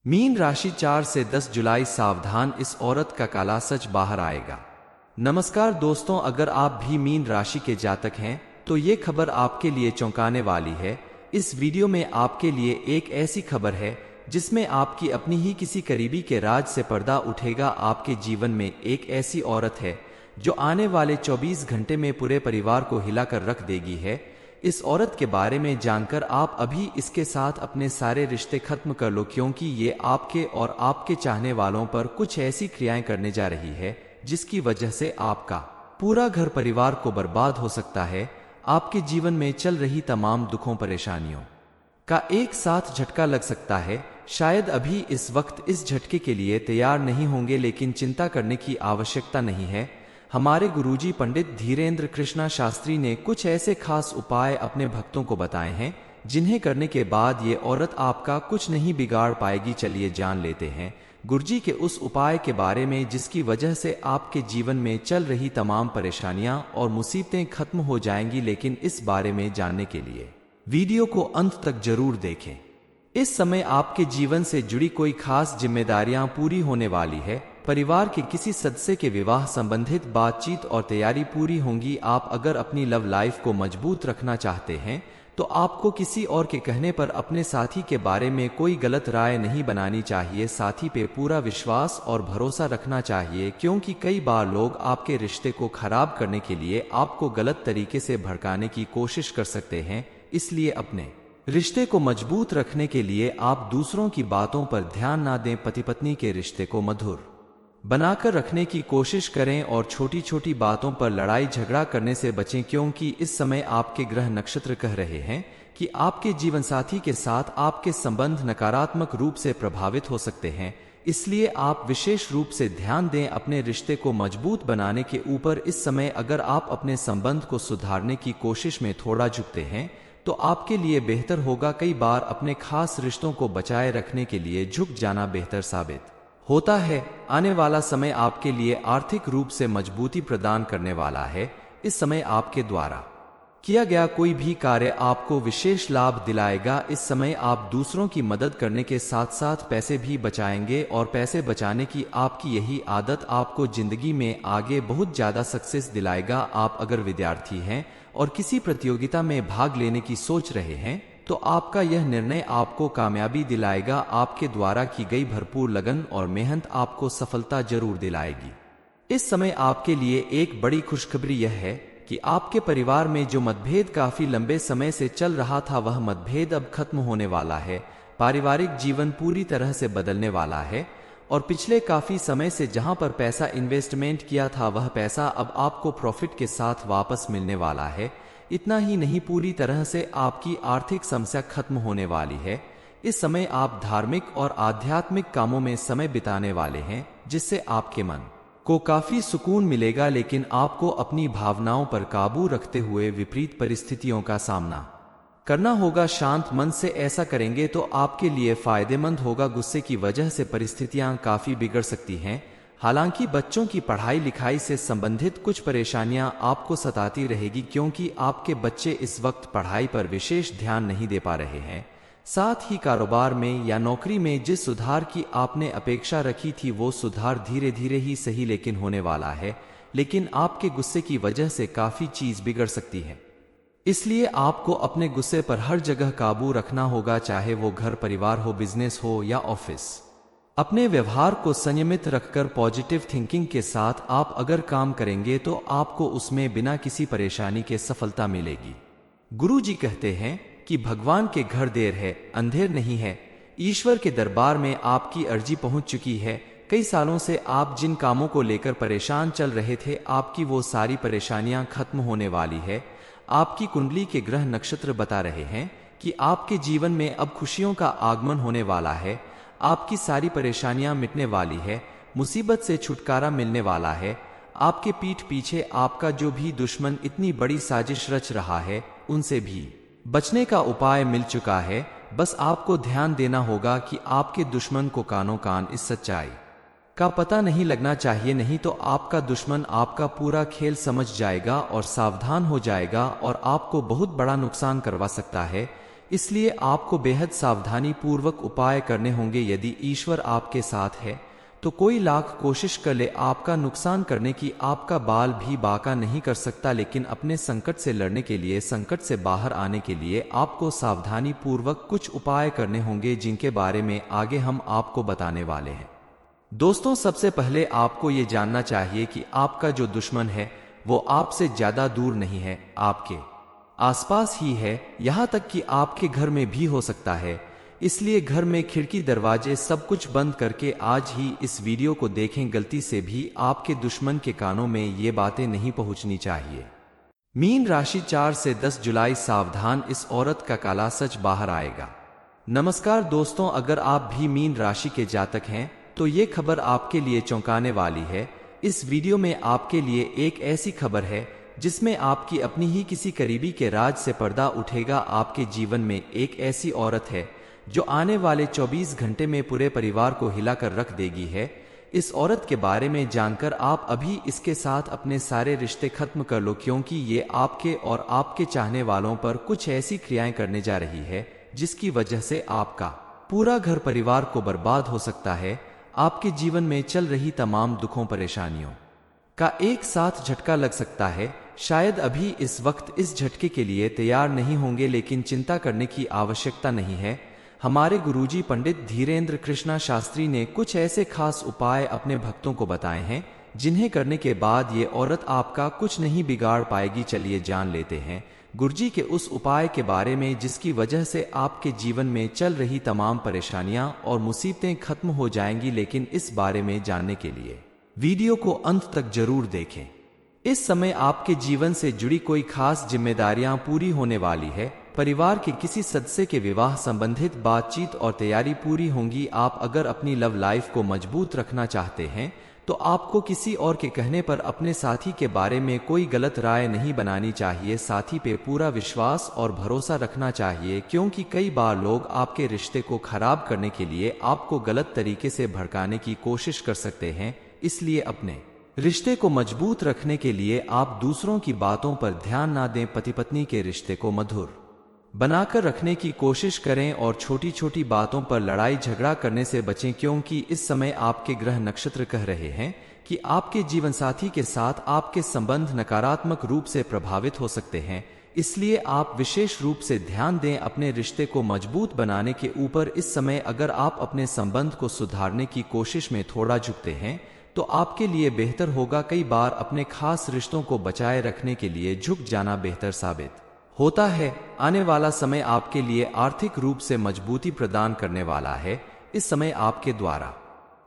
Mean राशि 4 से 10 जुलाई। सावधान, इस औरत का काला सच बाहर आएगा। नमस्कार दोस्तों, अगर आप भी मीन राशि के जातक हैं तो ये खबर आपके लिए चौंकाने वाली है। इस वीडियो में आपके लिए एक ऐसी खबर है जिसमें आपकी अपनी ही किसी करीबी के राज से पर्दा उठेगा। आपके जीवन में एक ऐसी औरत है जो आने वाले 24 घंटे में पूरे परिवार को हिलाकर रख देगी है। इस औरत के बारे में जानकर आप अभी इसके साथ अपने सारे रिश्ते खत्म कर लो, क्योंकि ये आपके और आपके चाहने वालों पर कुछ ऐसी क्रियाएं करने जा रही है जिसकी वजह से आपका पूरा घर परिवार को बर्बाद हो सकता है। आपके जीवन में चल रही तमाम दुखों परेशानियों का एक साथ झटका लग सकता है। शायद अभी इस वक्त इस झटके के लिए तैयार नहीं होंगे, लेकिन चिंता करने की आवश्यकता नहीं है। हमारे गुरुजी पंडित धीरेन्द्र कृष्णा शास्त्री ने कुछ ऐसे खास उपाय अपने भक्तों को बताए हैं जिन्हें करने के बाद ये औरत आपका कुछ नहीं बिगाड़ पाएगी। चलिए जान लेते हैं गुरुजी के उस उपाय के बारे में जिसकी वजह से आपके जीवन में चल रही तमाम परेशानियां और मुसीबतें खत्म हो जाएंगी। लेकिन इस बारे में जानने के लिए वीडियो को अंत तक जरूर देखें। इस समय आपके जीवन से जुड़ी कोई खास जिम्मेदारियां पूरी होने वाली है। परिवार के किसी सदस्य के विवाह संबंधित बातचीत और तैयारी पूरी होंगी। आप अगर अपनी लव लाइफ को मजबूत रखना चाहते हैं तो आपको किसी और के कहने पर अपने साथी के बारे में कोई गलत राय नहीं बनानी चाहिए। साथी पे पूरा विश्वास और भरोसा रखना चाहिए, क्योंकि कई बार लोग आपके रिश्ते को खराब करने के लिए आपको गलत तरीके से भड़काने की कोशिश कर सकते हैं। इसलिए अपने रिश्ते को मजबूत रखने के लिए आप दूसरों की बातों पर ध्यान ना दें। पति पत्नी के रिश्ते को मधुर बनाकर रखने की कोशिश करें और छोटी छोटी बातों पर लड़ाई झगड़ा करने से बचें, क्योंकि इस समय आपके ग्रह नक्षत्र कह रहे हैं कि आपके जीवन साथी के साथ आपके संबंध नकारात्मक रूप से प्रभावित हो सकते हैं। इसलिए आप विशेष रूप से ध्यान दें अपने रिश्ते को मजबूत बनाने के ऊपर। इस समय अगर आप अपने संबंध को सुधारने की कोशिश में थोड़ा झुकते हैं तो आपके लिए बेहतर होगा। कई बार अपने खास रिश्तों को बचाए रखने के लिए झुक जाना बेहतर साबित होता है। आने वाला समय आपके लिए आर्थिक रूप से मजबूती प्रदान करने वाला है। इस समय आपके द्वारा किया गया कोई भी कार्य आपको विशेष लाभ दिलाएगा। इस समय आप दूसरों की मदद करने के साथ साथ पैसे भी बचाएंगे, और पैसे बचाने की आपकी यही आदत आपको जिंदगी में आगे बहुत ज्यादा सक्सेस दिलाएगा। आप अगर विद्यार्थी हैं और किसी प्रतियोगिता में भाग लेने की सोच रहे हैं तो आपका यह निर्णय आपको कामयाबी दिलाएगा। आपके द्वारा की गई भरपूर लगन और मेहनत आपको सफलता जरूर दिलाएगी। इस समय आपके लिए एक बड़ी खुशखबरी यह है कि आपके परिवार में जो मतभेद काफी लंबे समय से चल रहा था वह मतभेद अब खत्म होने वाला है। पारिवारिक जीवन पूरी तरह से बदलने वाला है, और पिछले काफी समय से जहां पर पैसा इन्वेस्टमेंट किया था वह पैसा अब आपको प्रॉफिट के साथ वापस मिलने वाला है। इतना ही नहीं, पूरी तरह से आपकी आर्थिक समस्या खत्म होने वाली है। इस समय आप धार्मिक और आध्यात्मिक कामों में समय बिताने वाले हैं, जिससे आपके मन को काफी सुकून मिलेगा। लेकिन आपको अपनी भावनाओं पर काबू रखते हुए विपरीत परिस्थितियों का सामना करना होगा। शांत मन से ऐसा करेंगे तो आपके लिए फायदेमंद होगा। गुस्से की वजह से परिस्थितियां काफी बिगड़ सकती हैं। हालांकि बच्चों की पढ़ाई लिखाई से संबंधित कुछ परेशानियां आपको सताती रहेगी, क्योंकि आपके बच्चे इस वक्त पढ़ाई पर विशेष ध्यान नहीं दे पा रहे हैं। साथ ही कारोबार में या नौकरी में जिस सुधार की आपने अपेक्षा रखी थी वो सुधार धीरे धीरे ही सही लेकिन होने वाला है। लेकिन आपके गुस्से की वजह से काफी चीज बिगड़ सकती है। इसलिए आपको अपने गुस्से पर हर जगह काबू रखना होगा, चाहे वो घर परिवार हो, बिजनेस हो या ऑफिस। अपने व्यवहार को संयमित रखकर पॉजिटिव थिंकिंग के साथ आप अगर काम करेंगे तो आपको उसमें बिना किसी परेशानी के सफलता मिलेगी। गुरुजी कहते हैं कि भगवान के घर देर है अंधेर नहीं है। ईश्वर के दरबार में आपकी अर्जी पहुंच चुकी है। कई सालों से आप जिन कामों को लेकर परेशान चल रहे थे, आपकी वो सारी परेशानियां खत्म होने वाली है। आपकी कुंडली के ग्रह नक्षत्र बता रहे हैं कि आपके जीवन में अब खुशियों का आगमन होने वाला है। आपकी सारी परेशानियां मिटने वाली है, मुसीबत से छुटकारा मिलने वाला है। आपके पीठ पीछे आपका जो भी दुश्मन इतनी बड़ी साजिश रच रहा है उनसे भी बचने का उपाय मिल चुका है। बस आपको ध्यान देना होगा कि आपके दुश्मन को कानों कान इस सच्चाई का पता नहीं लगना चाहिए, नहीं तो आपका दुश्मन आपका पूरा खेल समझ जाएगा और सावधान हो जाएगा और आपको बहुत बड़ा नुकसान करवा सकता है। इसलिए आपको बेहद सावधानी पूर्वक उपाय करने होंगे। यदि ईश्वर आपके साथ है तो कोई लाख कोशिश कर ले आपका नुकसान करने की, आपका बाल भी बांका नहीं कर सकता। लेकिन अपने संकट से लड़ने के लिए, संकट से बाहर आने के लिए आपको सावधानी पूर्वक कुछ उपाय करने होंगे, जिनके बारे में आगे हम आपको बताने वाले हैं। दोस्तों, सबसे पहले आपको ये जानना चाहिए कि आपका जो दुश्मन है वो आपसे ज्यादा दूर नहीं है, आपके आसपास ही है, यहां तक कि आपके घर में भी हो सकता है। इसलिए घर में खिड़की, दरवाजे सब कुछ बंद करके आज ही इस वीडियो को देखें। गलती से भी आपके दुश्मन के कानों में ये बातें नहीं पहुंचनी चाहिए। मीन राशि 4 से 10 जुलाई, सावधान, इस औरत का काला सच बाहर आएगा। नमस्कार दोस्तों, अगर आप भी मीन राशि के जातक हैं तो ये खबर आपके लिए चौंकाने वाली है। इस वीडियो में आपके लिए एक ऐसी खबर है जिसमें आपकी अपनी ही किसी करीबी के राज से पर्दा उठेगा। आपके जीवन में एक ऐसी औरत है जो आने वाले 24 घंटे में पूरे परिवार को हिलाकर रख देगी है। इस औरत के बारे में जानकर आप अभी इसके साथ अपने सारे रिश्ते खत्म कर लो, क्योंकि ये आपके और आपके चाहने वालों पर कुछ ऐसी क्रियाएं करने जा रही है जिसकी वजह से आपका पूरा घर परिवार को बर्बाद हो सकता है। आपके जीवन में चल रही तमाम दुखों, परेशानियों का एक साथ झटका लग सकता है। शायद अभी इस वक्त इस झटके के लिए तैयार नहीं होंगे, लेकिन चिंता करने की आवश्यकता नहीं है। हमारे गुरुजी पंडित धीरेन्द्र कृष्णा शास्त्री ने कुछ ऐसे खास उपाय अपने भक्तों को बताए हैं जिन्हें करने के बाद ये औरत आपका कुछ नहीं बिगाड़ पाएगी। चलिए जान लेते हैं गुरुजी के उस उपाय के बारे में जिसकी वजह से आपके जीवन में चल रही तमाम परेशानियां और मुसीबतें खत्म हो जाएंगी। लेकिन इस बारे में जानने के लिए वीडियो को अंत तक जरूर देखें। इस समय आपके जीवन से जुड़ी कोई खास जिम्मेदारियां पूरी होने वाली है। परिवार के किसी सदस्य के विवाह संबंधित बातचीत और तैयारी पूरी होंगी। आप अगर अपनी लव लाइफ को मजबूत रखना चाहते हैं तो आपको किसी और के कहने पर अपने साथी के बारे में कोई गलत राय नहीं बनानी चाहिए। साथी पे पूरा विश्वास और भरोसा रखना चाहिए, क्योंकि कई बार लोग आपके रिश्ते को खराब करने के लिए आपको गलत तरीके से भड़काने की कोशिश कर सकते हैं। इसलिए अपने रिश्ते को मजबूत रखने के लिए आप दूसरों की बातों पर ध्यान ना दें। पति पत्नी के रिश्ते को मधुर बनाकर रखने की कोशिश करें और छोटी छोटी बातों पर लड़ाई झगड़ा करने से बचें, क्योंकि इस समय आपके ग्रह नक्षत्र कह रहे हैं कि आपके जीवन साथी के साथ आपके संबंध नकारात्मक रूप से प्रभावित हो सकते हैं। इसलिए आप विशेष रूप से ध्यान दें अपने रिश्ते को मजबूत बनाने के ऊपर। इस समय अगर आप अपने संबंध को सुधारने की कोशिश में थोड़ा झुकते हैं तो आपके लिए बेहतर होगा। कई बार अपने खास रिश्तों को बचाए रखने के लिए झुक जाना बेहतर साबित होता है। आने वाला समय आपके लिए आर्थिक रूप से मजबूती प्रदान करने वाला है। इस समय आपके द्वारा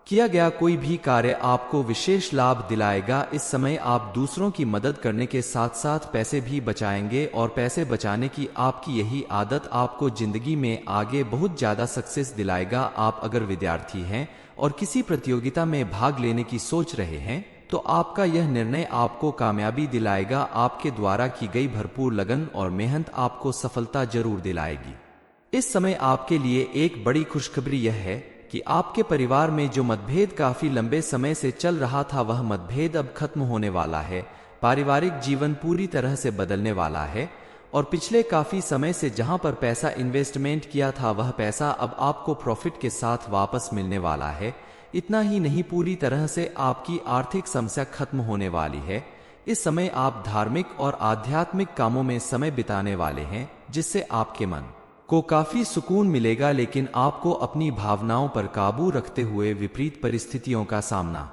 किया गया कोई भी कार्य आपको विशेष लाभ दिलाएगा। इस समय आप दूसरों की मदद करने के साथ साथ पैसे भी बचाएंगे, और पैसे बचाने की आपकी यही आदत आपको जिंदगी में आगे बहुत ज्यादा सक्सेस दिलाएगा। आप अगर विद्यार्थी हैं और किसी प्रतियोगिता में भाग लेने की सोच रहे हैं तो आपका यह निर्णय आपको कामयाबी दिलाएगा। आपके द्वारा की गई भरपूर लगन और मेहनत आपको सफलता जरूर दिलाएगी। इस समय आपके लिए एक बड़ी खुशखबरी यह है कि आपके परिवार में जो मतभेद काफी लंबे समय से चल रहा था, वह मतभेद अब खत्म होने वाला है। पारिवारिक जीवन पूरी तरह से बदलने वाला है, और पिछले काफी समय से जहां पर पैसा इन्वेस्टमेंट किया था वह पैसा अब आपको प्रॉफिट के साथ वापस मिलने वाला है। इतना ही नहीं, पूरी तरह से आपकी आर्थिक समस्या खत्म होने वाली है। इस समय आप धार्मिक और आध्यात्मिक कामों में समय बिताने वाले हैं, जिससे आपके मन को काफी सुकून मिलेगा। लेकिन आपको अपनी भावनाओं पर काबू रखते हुए विपरीत परिस्थितियों का सामना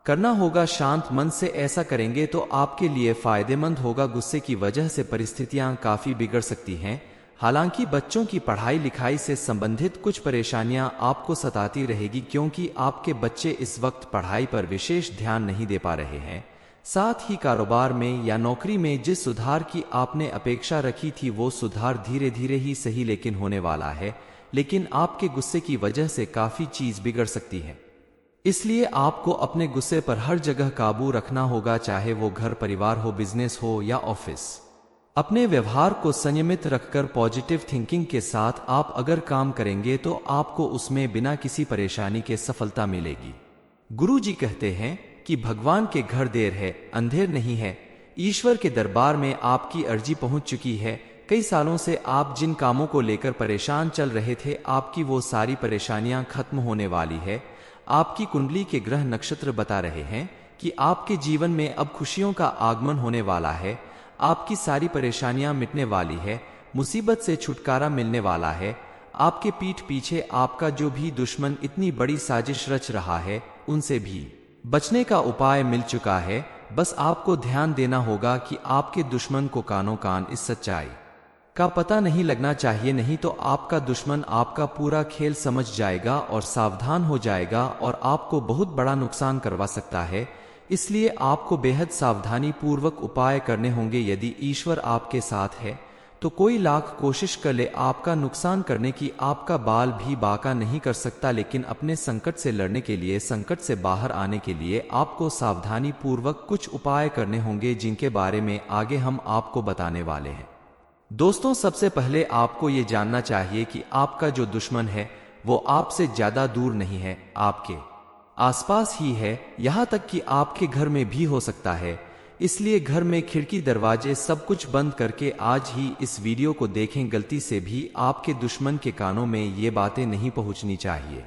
करना होगा। शांत मन से ऐसा करेंगे तो आपके लिए फायदेमंद होगा। गुस्से की वजह से परिस्थितियां काफी बिगड़ सकती हैं। हालांकि बच्चों की पढ़ाई लिखाई से संबंधित कुछ परेशानियां आपको सताती रहेगी, क्योंकि आपके बच्चे इस वक्त पढ़ाई पर विशेष ध्यान नहीं दे पा रहे हैं। साथ ही कारोबार में या नौकरी में जिस सुधार की आपने अपेक्षा रखी थी वो सुधार धीरे धीरे ही सही लेकिन होने वाला है। लेकिन आपके गुस्से की वजह से काफी चीज बिगड़ सकती है। इसलिए आपको अपने गुस्से पर हर जगह काबू रखना होगा, चाहे वो घर परिवार हो, बिजनेस हो या ऑफिस। अपने व्यवहार को संयमित रखकर पॉजिटिव थिंकिंग के साथ आप अगर काम करेंगे तो आपको उसमें बिना किसी परेशानी के सफलता मिलेगी। गुरु जी कहते हैं कि भगवान के घर देर है, अंधेर नहीं है। ईश्वर के दरबार में आपकी अर्जी पहुंच चुकी है। कई सालों से आप जिन कामों को लेकर परेशान चल रहे थे, आपकी वो सारी परेशानियां खत्म होने वाली है। आपकी कुंडली के ग्रह नक्षत्र बता रहे हैं कि आपके जीवन में अब खुशियों का आगमन होने वाला है। आपकी सारी परेशानियां मिटने वाली है, मुसीबत से छुटकारा मिलने वाला है। आपके पीठ पीछे आपका जो भी दुश्मन इतनी बड़ी साजिश रच रहा है, उनसे भी बचने का उपाय मिल चुका है। बस आपको ध्यान देना होगा कि आपके दुश्मन को कानों कान इस सच्चाई का पता नहीं लगना चाहिए, नहीं तो आपका दुश्मन आपका पूरा खेल समझ जाएगा और सावधान हो जाएगा और आपको बहुत बड़ा नुकसान करवा सकता है। इसलिए आपको बेहद सावधानी पूर्वक उपाय करने होंगे। यदि ईश्वर आपके साथ है तो कोई लाख कोशिश कर ले आपका नुकसान करने की, आपका बाल भी बाका नहीं कर सकता। लेकिन अपने संकट से लड़ने के लिए, संकट से बाहर आने के लिए आपको सावधानी पूर्वक कुछ उपाय करने होंगे, जिनके बारे में आगे हम आपको बताने वाले हैं। दोस्तों, सबसे पहले आपको ये जानना चाहिए कि आपका जो दुश्मन है वो आपसे ज्यादा दूर नहीं है, आपके आसपास ही है। यहां तक कि आपके घर में भी हो सकता है। इसलिए घर में खिड़की, दरवाजे सब कुछ बंद करके आज ही इस वीडियो को देखें। गलती से भी आपके दुश्मन के कानों में ये बातें नहीं पहुंचनी चाहिए।